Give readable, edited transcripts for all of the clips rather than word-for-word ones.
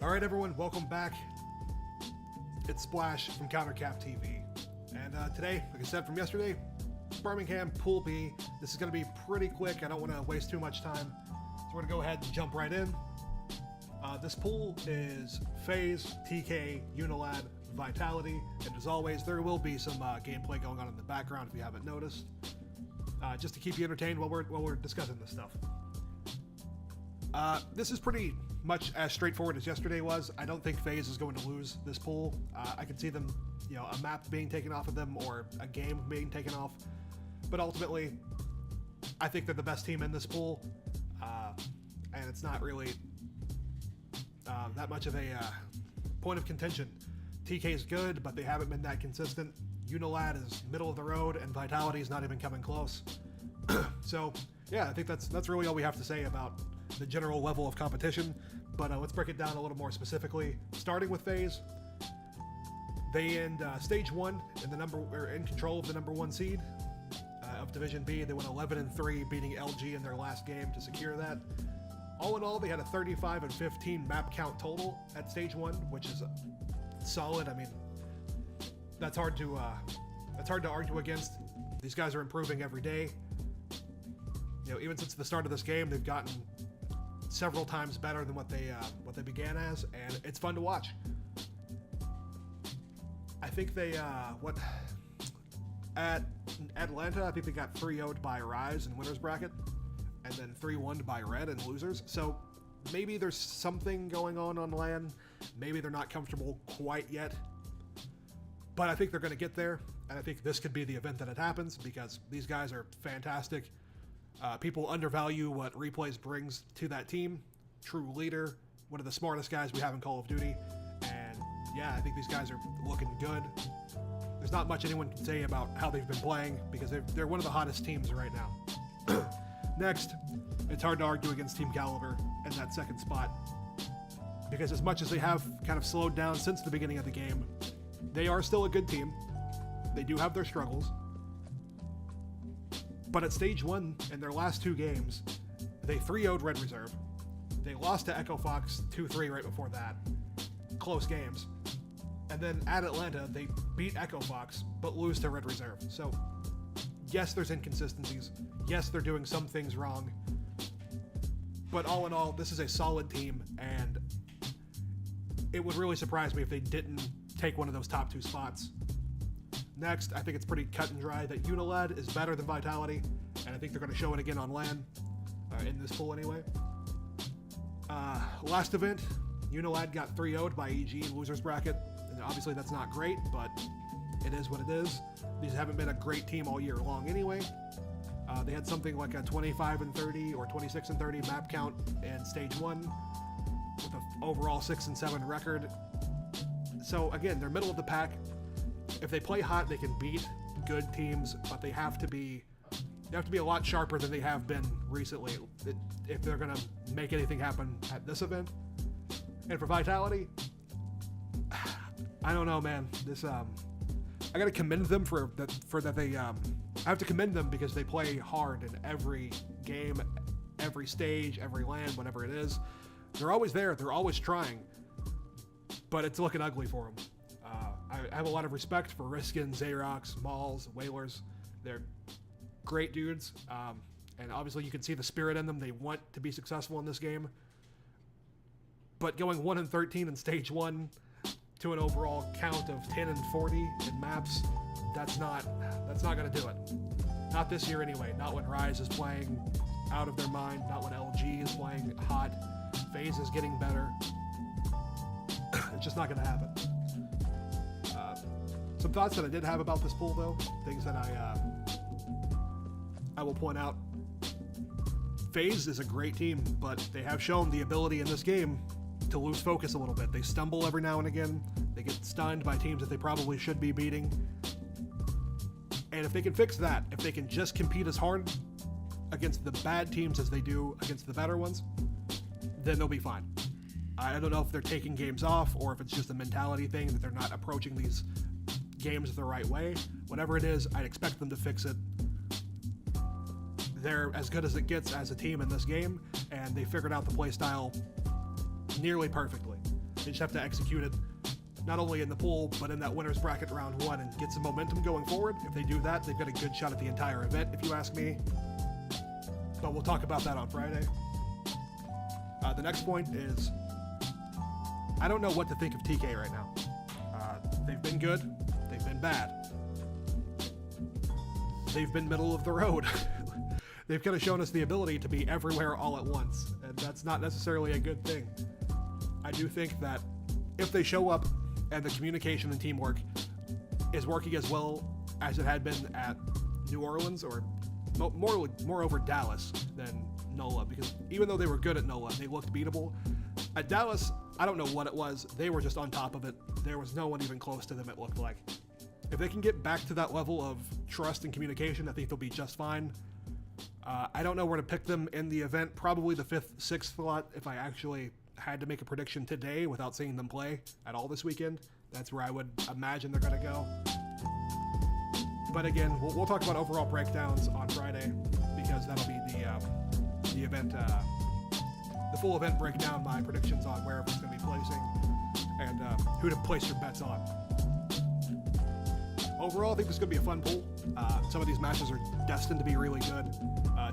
Alright everyone, welcome back. It's Splash from CounterCap TV. And today, like I said from yesterday, Birmingham, Pool B. This is going to be pretty quick. I don't want to waste too much time. So we're going to go ahead and jump right in. This pool is FaZe, TK, Unilad, Vitality, and as always, there will be some gameplay going on in the background if you haven't noticed. Just to keep you entertained while we're discussing this stuff. This is pretty much as straightforward as yesterday was. I don't think FaZe is going to lose this pool. I can see them, a map being taken off of them or a game being taken off. But ultimately, I think they're the best team in this pool. And it's not really that much of a point of contention. TK is good, but they haven't been that consistent. Unilad is middle of the road, and Vitality is not even coming close. So, yeah, I think that's really all we have to say about the general level of competition, but let's break it down a little more specifically. Starting with FaZe, they end stage 1 in control of the number 1 seed of Division B. They went 11-3, beating LG in their last game to secure that. All in all, they had a 35-15 map count total at stage 1, which is solid. I mean, that's hard to argue against. These guys are improving every day. Even since the start of this game, they've gotten several times better than what they began as, and it's fun to watch. I think they at Atlanta, I think they got 3-0'd by Rise in winners bracket, and then 3-1'd by Red in losers. So maybe there's something going on LAN. Maybe they're not comfortable quite yet, but I think they're going to get there, and I think this could be the event that it happens because these guys are fantastic. People undervalue what Replays brings to that team. True leader, one of the smartest guys we have in Call of Duty, and yeah, I think these guys are looking good. There's not much anyone can say about how they've been playing because they're one of the hottest teams right now. Next, it's hard to argue against Team Caliber in that second spot because as much as they have kind of slowed down since the beginning of the game, they are still a good team. They do have their struggles. But at stage 1, in their last 2 games, they 3-0'd Red Reserve. They lost to Echo Fox 2-3 right before that. Close games. And then at Atlanta, they beat Echo Fox, but lose to Red Reserve. So, yes, there's inconsistencies. Yes, they're doing some things wrong. But all in all, this is a solid team, and it would really surprise me if they didn't take one of those top 2 spots. Next, I think it's pretty cut and dry that Unilad is better than Vitality, and I think they're going to show it again on LAN, in this pool anyway. Last event, Unilad got 3-0'd by EG in losers bracket, and obviously that's not great, but it is what it is. These haven't been a great team all year long anyway. They had something like a 25-30 or 26-30 map count in stage 1 with an overall 6-7 record. So again, they're middle of the pack. If they play hot, they can beat good teams, but they have to be a lot sharper than they have been recently if they're going to make anything happen at this event. And for Vitality, I don't know, man. This I got to commend them for that they I have to commend them because they play hard in every game, every stage, every LAN, whatever it is. They're always there. They're always trying, but it's looking ugly for them. I have a lot of respect for Riskin, Xerox, Malls, Whalers. They're great dudes, and obviously you can see the spirit in them. They want to be successful in this game. But going 1-13 in stage 1 to an overall count of 10-40 in maps, that's not going to do it. Not this year anyway. Not when Rise is playing out of their mind. Not when LG is playing hot. FaZe is getting better. It's just not going to happen. Some thoughts that I did have about this pool, though, things that I will point out. FaZe is a great team, but they have shown the ability in this game to lose focus a little bit. They stumble every now and again. They get stunned by teams that they probably should be beating. And if they can fix that, if they can just compete as hard against the bad teams as they do against the better ones, then they'll be fine. I don't know if they're taking games off or if it's just a mentality thing that they're not approaching these games the right way. Whatever it is, I'd expect them to fix it. They're as good as it gets as a team in this game, and they figured out the play style nearly perfectly. They just have to execute it, not only in the pool, but in that winner's bracket round 1 and get some momentum going forward. If they do that, they've got a good shot at the entire event, if you ask me. But we'll talk about that on Friday. The next point is, I don't know what to think of TK right now. They've been good, they've been bad. They've been middle of the road. They've kind of shown us the ability to be everywhere all at once, and that's not necessarily a good thing. I do think that if they show up and the communication and teamwork is working as well as it had been at New Orleans, or more over Dallas than NOLA, because even though they were good at NOLA, they looked beatable. At Dallas, I don't know what it was. They were just on top of it. There was no one even close to them, it looked like. If they can get back to that level of trust and communication, I think they'll be just fine. I don't know where to pick them in the event. Probably the 5th, 6th slot if I actually had to make a prediction today without seeing them play at all this weekend. That's where I would imagine they're going to go. But again, we'll talk about overall breakdowns on Friday, because that'll be the event, the full event breakdown, my predictions on where everyone's going to be placing, and who to place your bets on. Overall, I think this is going to be a fun pool. Some of these matches are destined to be really good.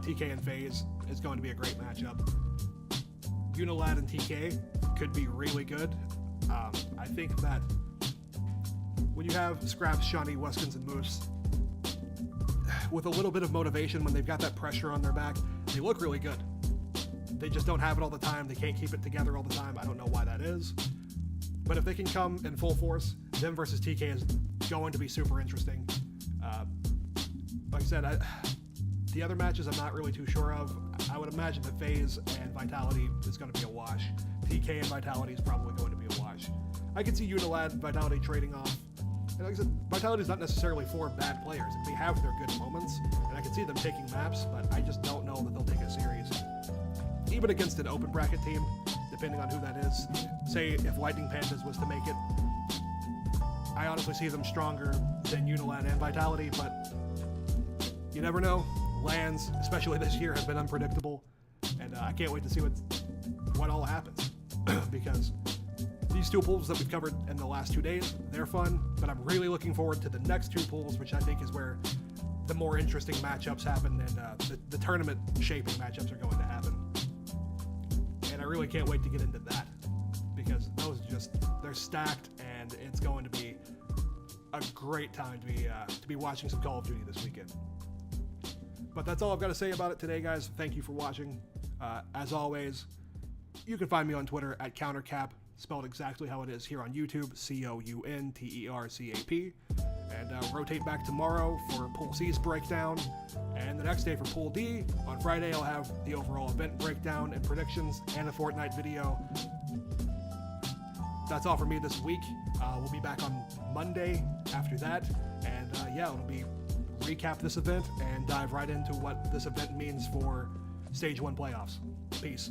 TK and FaZe is going to be a great matchup. Unilad and TK could be really good. I think that when you have Scraps, Shawnee, Weskins, and Moose, with a little bit of motivation, when they've got that pressure on their back, they look really good. They just don't have it all the time. They can't keep it together all the time. I don't know why that is. But if they can come in full force, them versus TK is going to be super interesting. Like I said, the other matches I'm not really too sure of. I would imagine that FaZe and Vitality is going to be a wash. TK and Vitality is probably going to be a wash. I could see Unilad and Vitality trading off. And like I said, Vitality is not necessarily for bad players. They have their good moments, and I can see them taking maps, but I just don't know that they'll take a series. Even against an open bracket team, depending on who that is. Say if Lightning Pandas was to make it, I honestly see them stronger than Unilad and Vitality, but you never know. Lands, especially this year, have been unpredictable, and I can't wait to see what all happens, because these two pools that we've covered in the last 2 days, they're fun, but I'm really looking forward to the next 2 pools, which I think is where the more interesting matchups happen, and the tournament shaping matchups are going to happen. And I really can't wait to get into that, because those they're stacked, and it's going to be a great time to be watching some Call of Duty this weekend. But that's all I've got to say about it today, guys. Thank you for watching. As always, you can find me on Twitter at CounterCap, spelled exactly how it is here on YouTube, COUNTERCAP. And rotate back tomorrow for Pool C's breakdown, and the next day for Pool D. On Friday, I'll have the overall event breakdown and predictions and a Fortnite video. That's all for me this week. We'll be back on Monday after that, and it'll be recap this event and dive right into what this event means for Stage 1 playoffs. Peace.